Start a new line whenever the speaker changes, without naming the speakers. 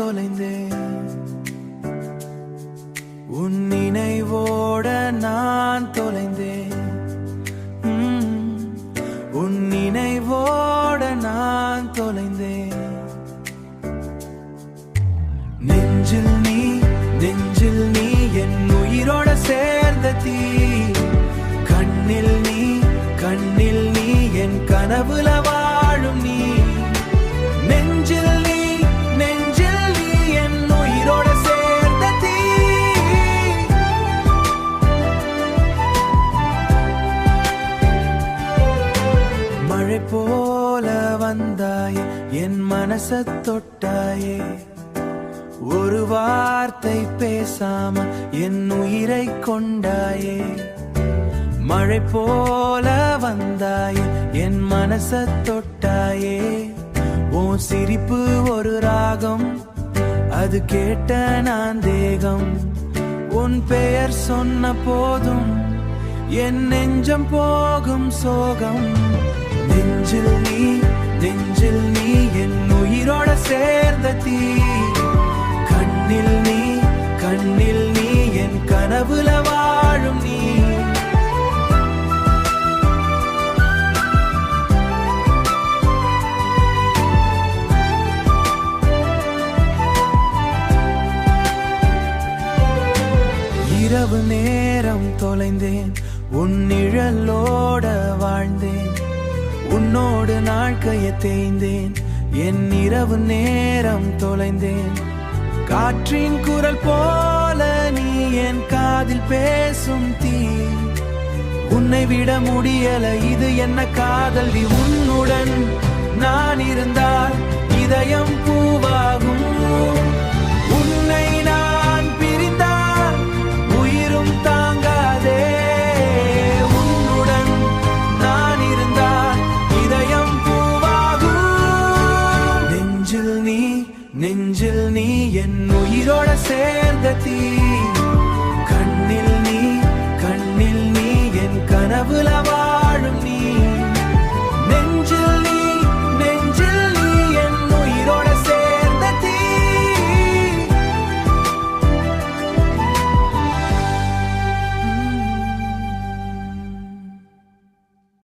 தொலைந்தேன், உன் நினைவோட நான் தொலைந்தேன், உன் நினைவோட நான் தொலைந்தேன். நெஞ்சில் நீ என் உயிரோட சேர்ந்த தீ, கண்ணில் நீ என் கனவுல வாழும் நீ. நெஞ்சில் நீ என் உயிரோட சேர்ந்த தீ. மழை போல வந்தாயே, என் மனச தொட்டாயே, ஒரு வார்த்தை பேசாம என் உயிரை கொண்டாயே. மழை போல வந்தாயே, என் மனச தொட்டாயே, உன் சிரிப்பு ஒரு ராகம், அது கேட்ட நான் தேகம். உன் பெயர் சொன்ன போதும் என் நெஞ்சம் போகும் சோகம். நெஞ்சில் நீ என் உயிரோட சேர்ந்த தீ, கண்ணில் நீ என் கனவுல வாழும் நீ. இரவு நேரம் தொலைந்தேன், உன் நிழலோட வாழ்ந்தேன், உன்னோடு நாட்கைய தேய்ந்தேன், என் இரவு நேரம் தொலைந்தேன். காற்றின் குரல் போல நீ என் காதில் பேசும் தீ, உன்னை விட முடியல இது என்ன காதல். உன்னுடன் நான் இருந்தால் இதயம் பூவாகும்.